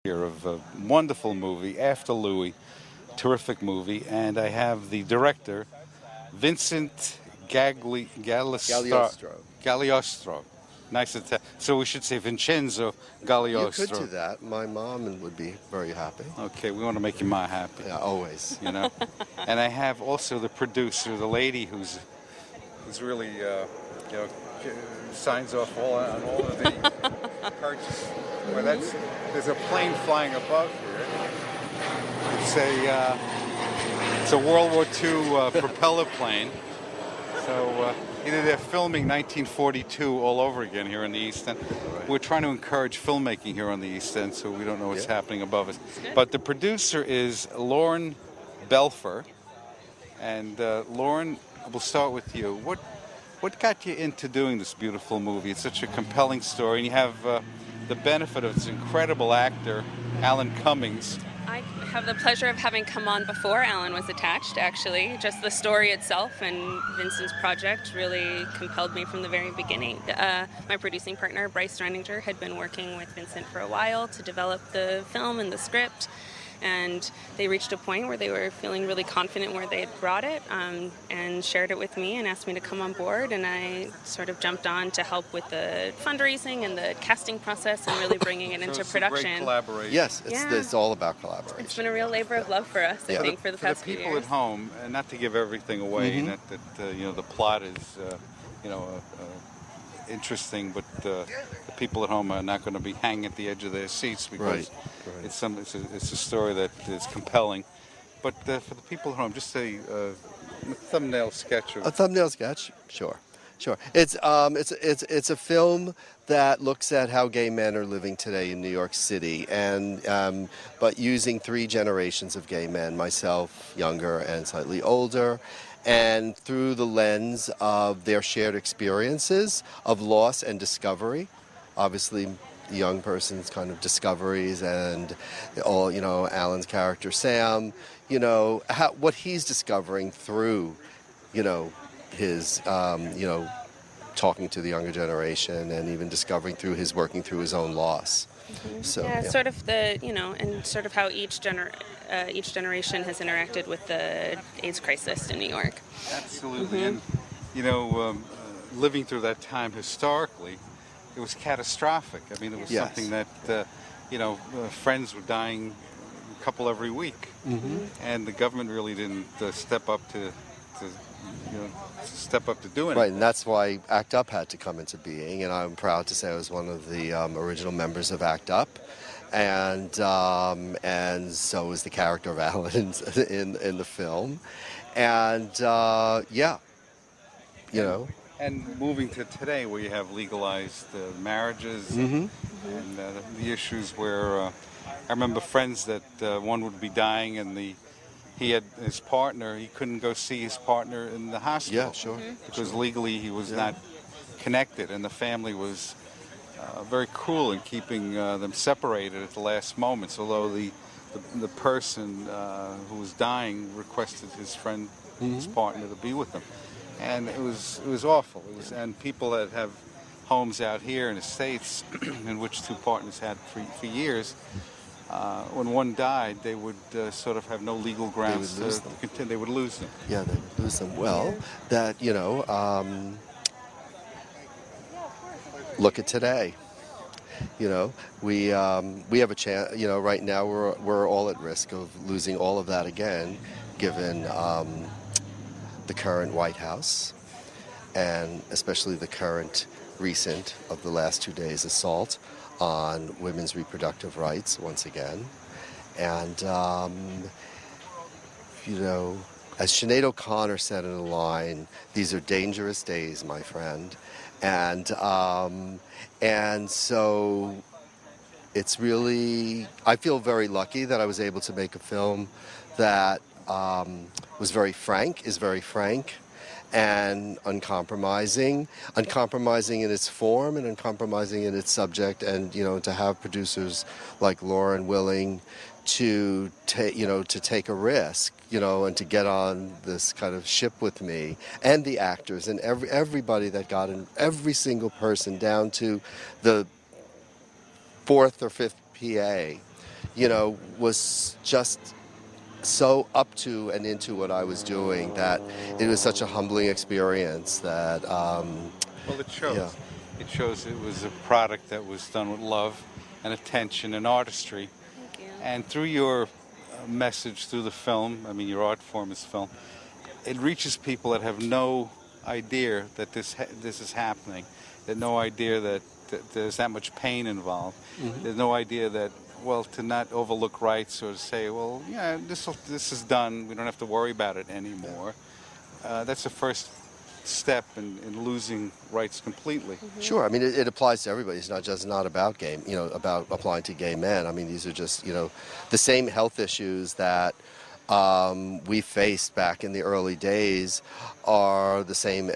Here of a wonderful movie, After Louie, terrific movie, and I have the director, Vincent Gagliostro. Gagliostro. Nice so we should say Vincenzo You could do Gagliostro. that. My mom would be very happy. Okay, we want to make your ma happy. Yeah, always. You know. And I have also the producer, the lady who's really signs off on all of the purchases. Well, there's a plane flying above here. It's a World War II propeller plane. So they're filming 1942 all over again here in the East End. Right. We're trying to encourage filmmaking here on the East End, so we don't know what's happening above us. But the producer is Lauren Belfer. And Lauren, we'll start with you. What got you into doing this beautiful movie? It's such a compelling story, and you have the benefit of this incredible actor, Alan Cummings. I have the pleasure of having come on before Alan was attached, actually. Just the story itself and Vincent's project really compelled me from the very beginning. My producing partner, Bryce Reininger, had been working with Vincent for a while to develop the film and the script. And they reached a point where they were feeling really confident where they had brought it, and shared it with me and asked me to come on board, and I sort of jumped on to help with the fundraising and the casting process and really bringing it into production. A great collaboration. Yes, it's all about collaboration. It's been a real labor of love for us, I think, for the past few years. For the people at home, and not to give everything away, not that the plot is interesting, but the people at home are not going to be hanging at the edge of their seats because it's a story that is compelling. But for the people at home, just a thumbnail sketch of a thumbnail sketch. Sure. It's a film that looks at how gay men are living today in New York City, and but using 3 generations of gay men, myself, younger and slightly older, and through the lens of their shared experiences of loss and discovery. Obviously, the young person's kind of discoveries, and Alan's character Sam, what he's discovering through, his, talking to the younger generation, and even discovering through his working through his own loss. So, sort of and sort of how each generation has interacted with the AIDS crisis in New York. Absolutely, and living through that time historically, it was catastrophic. I mean, it was something that friends were dying a couple every week, and the government really didn't step up to doing it. Right, and that's why ACT UP had to come into being, and I'm proud to say I was one of the original members of ACT UP, and so was the character of Alan in the film, and And moving to today, where you have legalized marriages and the issues where I remember friends that one would be dying and he had his partner, he couldn't go see his partner in the hospital. Yeah, sure. Because legally he was not connected, and the family was very cruel in keeping them separated at the last moments, although the person who was dying requested his friend, his partner, to be with them. And it was awful. And people that have homes out here in the States, in which 2 partners had for years, when one died, they would sort of have no legal grounds to continue. They would lose them. Yeah, they would lose them. Well, look at today. We have a chance. Right now we're all at risk of losing all of that again, given the current White House, and especially the current recent of the last 2 days assault on women's reproductive rights once again. And as Sinead O'Connor said in a line, these are dangerous days, my friend. And so it's really, I feel very lucky that I was able to make a film that is very frank, and uncompromising in its form and uncompromising in its subject, and to have producers like Lauren willing to take a risk, and to get on this kind of ship with me, and the actors and everybody that got in, every single person down to the 4th or 5th PA, was just so up to and into what I was doing that it was such a humbling experience that, Well, it shows. yeah. It shows it was a product that was done with love and attention and artistry. Thank you. And through your message, through the film, I mean, your art form is film, it reaches people that have no idea that this is happening, that no idea that there's that much pain involved. There's no idea that, well, to not overlook rights or to say, well, yeah, this is done, we don't have to worry about it anymore. That's the first step in losing rights completely. Sure. I mean, it applies to everybody. It's not about about applying to gay men. I mean, these are just, the same health issues that we faced back in the early days are the same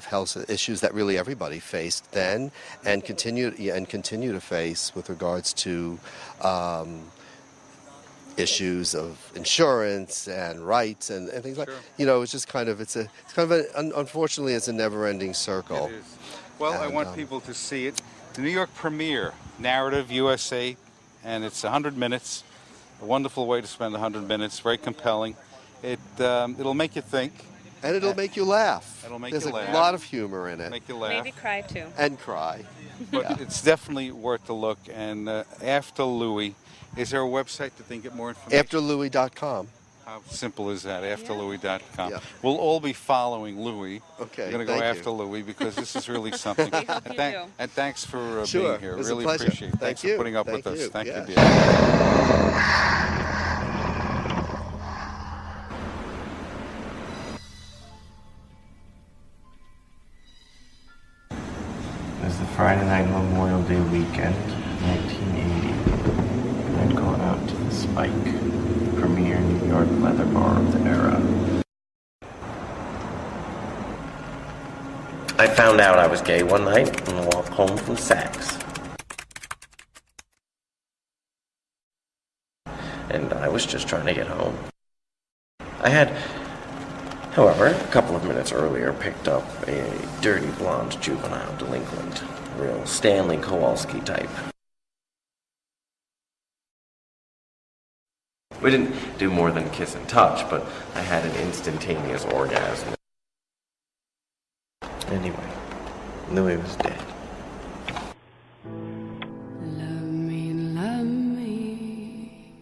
health issues that really everybody faced then and continue to face with regards to issues of insurance and rights and things like. It's just kind of unfortunately it's a never-ending circle. It is. Well, I want people to see it. The New York premiere, Narrative USA, and it's 100 minutes. A wonderful way to spend 100 minutes. Very compelling. It'll make you think. And it'll make you laugh. It'll make There's you laugh. There's a lot of humor in it. Make you laugh. Maybe cry too. And cry. But it's definitely worth a look. And after Louie, is there a website that they can get more information? AfterLouie.com. How simple is that? AfterLouie.com. Yeah. We'll all be following Louie. Okay, We're going to go thank after you. Louie because this is really something. We hope you do. And thanks for Sure, being here. it was a Really pleasure. appreciate it. Thank Thanks you. for putting up Thank with us. you. Thank Yeah. you, dear. It was the Friday night Memorial Day weekend, 1980. I'd gone out to the Spike, premier New York leather bar of the era. I found out I was gay one night on the walk home from Saks. And I was just trying to get home. I had, however, a couple of minutes earlier picked up a dirty blonde juvenile delinquent, a real Stanley Kowalski type. We didn't do more than kiss and touch, but I had an instantaneous orgasm. Anyway, Louie was dead. Love me, love me.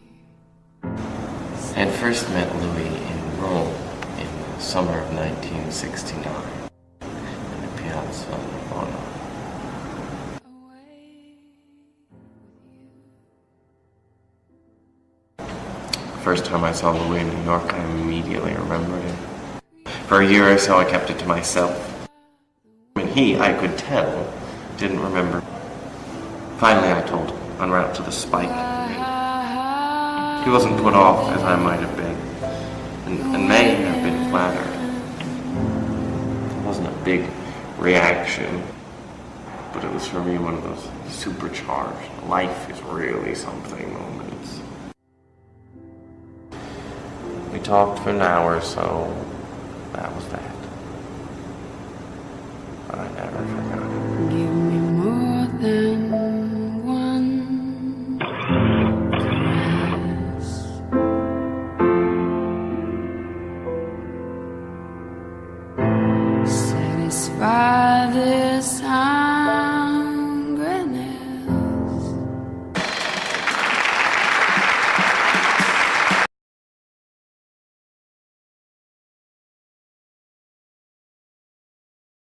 I had first met Louie in Rome in the summer of 1969 in the Piazza Navona. First time I saw Louie in New York, I immediately remembered him. For a year or so, I kept it to myself. And he, I could tell, didn't remember. Finally, I told him, en route to the Spike. He wasn't put off as I might have been, and may have been flattered. It wasn't a big reaction, but it was for me one of those supercharged, life is really something moments. We talked for an hour or so. That was that.